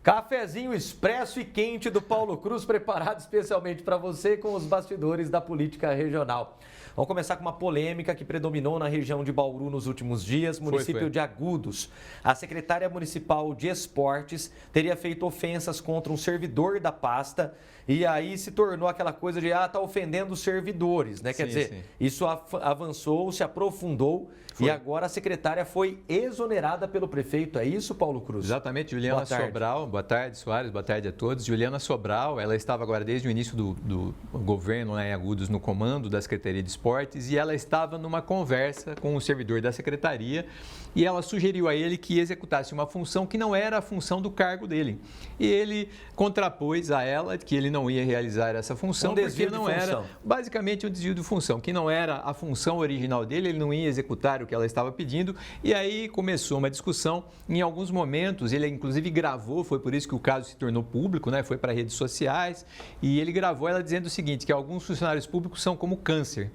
Cafezinho expresso e quente do Paulo Cruz, preparado especialmente para você com os bastidores da política regional. Vamos começar com uma polêmica que predominou na região de Bauru nos últimos dias, município de Agudos. A secretária municipal de esportes teria feito ofensas contra um servidor da pasta e aí se tornou aquela coisa de, tá ofendendo os servidores, né? Quer dizer, isso avançou, se aprofundou e agora a secretária foi exonerada pelo prefeito. É isso, Paulo Cruz? Exatamente, Juliana Sobral. Boa tarde, Soares. Boa tarde a todos. Juliana Sobral, ela estava agora desde o início do governo lá em Agudos no comando da Secretaria de Esportes e ela estava numa conversa com o servidor da secretaria e ela sugeriu a ele que executasse uma função que não era a função do cargo dele. E ele contrapôs a ela que ele não ia realizar essa função porque não era basicamente um desvio de função, que não era a função original dele, ele não ia executar o que ela estava pedindo e aí começou uma discussão. Em alguns momentos ele inclusive gravou, foi por isso que o caso se tornou público, né? Foi para redes sociais e ele gravou ela dizendo o seguinte, que alguns funcionários públicos são como câncer.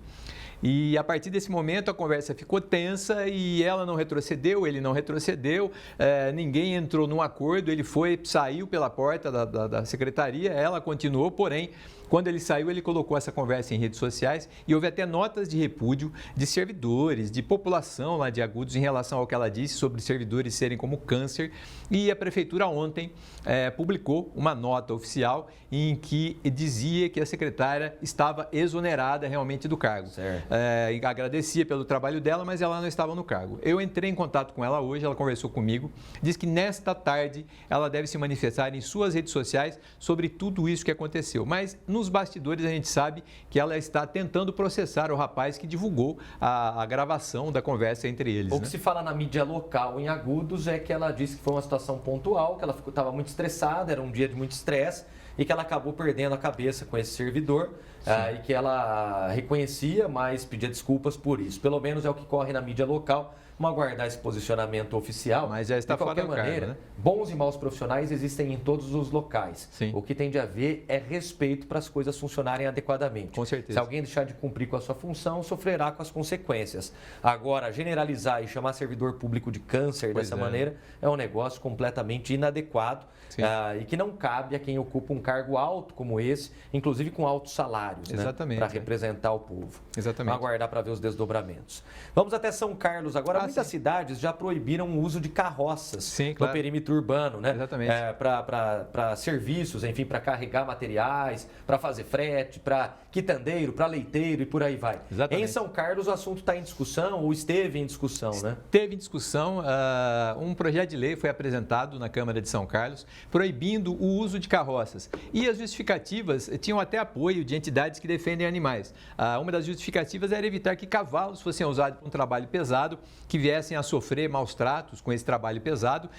E a partir desse momento a conversa ficou tensa e ela não retrocedeu, ele não retrocedeu, ninguém entrou num acordo, ele saiu pela porta da secretaria, ela continuou, porém, quando ele saiu, ele colocou essa conversa em redes sociais e houve até notas de repúdio de servidores, de população lá de Agudos em relação ao que ela disse sobre servidores serem como câncer. E a prefeitura ontem publicou uma nota oficial em que dizia que a secretária estava exonerada realmente do cargo. Agradecia pelo trabalho dela, mas ela não estava no cargo. Eu entrei em contato com ela hoje, ela conversou comigo, disse que nesta tarde ela deve se manifestar em suas redes sociais sobre tudo isso que aconteceu. Mas nos bastidores a gente sabe que ela está tentando processar o rapaz que divulgou a gravação da conversa entre eles. O que se fala na mídia local em Agudos é que ela disse que foi uma situação pontual, que ela estava muito estressada, era um dia de muito estresse e que ela acabou perdendo a cabeça com esse servidor e que ela reconhecia, mas pedia desculpas por isso. Pelo menos é o que corre na mídia local. Vamos aguardar esse posicionamento oficial. Mas já está fora do cargo, né? Bons e maus profissionais existem em todos os locais. Sim. O que tem de haver é respeito para as coisas funcionarem adequadamente. Com certeza. Se alguém deixar de cumprir com a sua função, sofrerá com as consequências. Agora, generalizar e chamar servidor público de câncer dessa maneira é um negócio completamente inadequado e que não cabe a quem ocupa um cargo alto como esse, inclusive com altos salários, exatamente, para representar o povo. Exatamente. Vamos aguardar para ver os desdobramentos. Vamos até São Carlos agora. Muitas cidades já proibiram o uso de carroças no perímetro urbano, né? Exatamente. Para serviços, enfim, para carregar materiais, para fazer frete, para quitandeiro, para leiteiro e por aí vai. Exatamente. Em São Carlos o assunto está em discussão ou esteve em discussão, né? Teve em discussão, um projeto de lei foi apresentado na Câmara de São Carlos proibindo o uso de carroças. E as justificativas tinham até apoio de entidades que defendem animais. Uma das justificativas era evitar que cavalos fossem usados para um trabalho pesado, que viessem a sofrer maus tratos com esse trabalho pesado.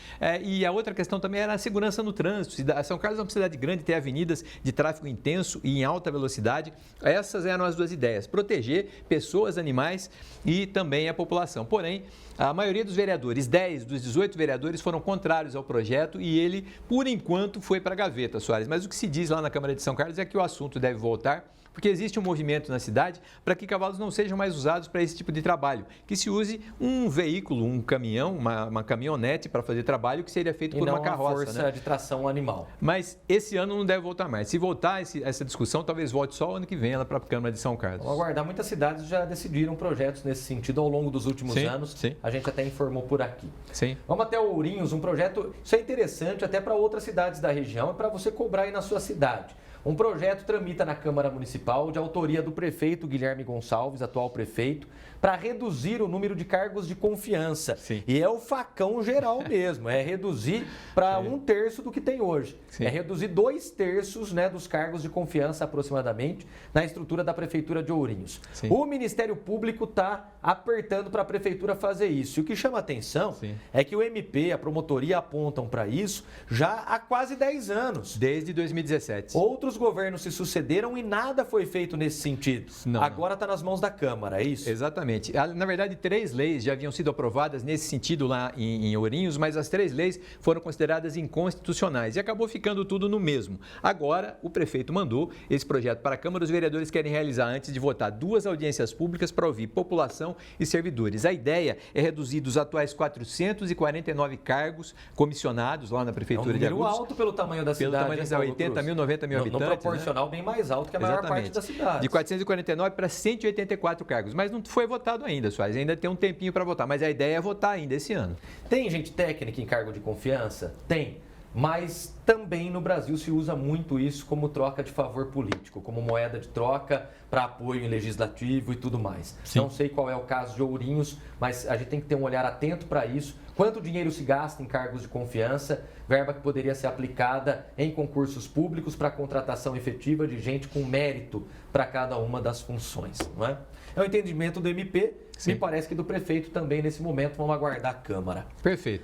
E a outra questão também era a segurança no trânsito. São Carlos é uma cidade grande, tem avenidas de tráfego intenso e em alta velocidade. Essas eram as duas ideias, proteger pessoas, animais e também a população. Porém, a maioria dos vereadores, 10 dos 18 vereadores, foram contrários ao projeto e ele, por enquanto, foi para a gaveta, Soares. Mas o que se diz lá na Câmara de São Carlos é que o assunto deve voltar, porque existe um movimento na cidade para que cavalos não sejam mais usados para esse tipo de trabalho, que se use um veículo, um caminhão, uma caminhonete para fazer trabalho que seria feito por uma carroça. E não força de tração animal. Mas esse ano não deve voltar mais. Se voltar essa discussão, talvez volte só o ano que vem lá para a Câmara de São Carlos. Vamos aguardar. Muitas cidades já decidiram projetos nesse sentido ao longo dos últimos anos. Sim. A gente até informou por aqui. Sim. Vamos até Ourinhos, um projeto, isso é interessante até para outras cidades da região e para você cobrar aí na sua cidade. Um projeto tramita na Câmara Municipal de autoria do prefeito Guilherme Gonçalves, atual prefeito, para reduzir o número de cargos de confiança. Sim. E é o facão geral mesmo, é reduzir para 1/3 do que tem hoje. Sim. É reduzir 2/3, né, dos cargos de confiança aproximadamente na estrutura da Prefeitura de Ourinhos. Sim. O Ministério Público está apertando para a Prefeitura fazer isso. E o que chama atenção é que o MP, a promotoria apontam para isso já há quase 10 anos. Desde 2017. Outros Muitos governos se sucederam e nada foi feito nesse sentido. Agora está nas mãos da Câmara, é isso? Exatamente. Na verdade, 3 leis já haviam sido aprovadas nesse sentido lá em Ourinhos, mas as 3 leis foram consideradas inconstitucionais e acabou ficando tudo no mesmo. Agora, o prefeito mandou esse projeto para a Câmara. Os vereadores querem realizar, antes de votar, 2 audiências públicas para ouvir população e servidores. A ideia é reduzir dos atuais 449 cargos comissionados lá na Prefeitura de Agudos. Alto pelo tamanho da cidade. Pelo tamanho da cidade, 80 mil, 90 mil habitantes. No proporcional, bem mais alto que a maior parte da cidade. De 449 para 184 cargos. Mas não foi votado ainda, Soares. Ainda tem um tempinho para votar. Mas a ideia é votar ainda esse ano. Tem gente técnica em cargo de confiança? Tem. Mas também no Brasil se usa muito isso como troca de favor político, como moeda de troca para apoio em legislativo e tudo mais. Sim. Não sei qual é o caso de Ourinhos, mas a gente tem que ter um olhar atento para isso. Quanto dinheiro se gasta em cargos de confiança, verba que poderia ser aplicada em concursos públicos para contratação efetiva de gente com mérito para cada uma das funções, não é? É o entendimento do MP, sim. Me parece que do prefeito também nesse momento. Vamos aguardar a Câmara. Perfeito.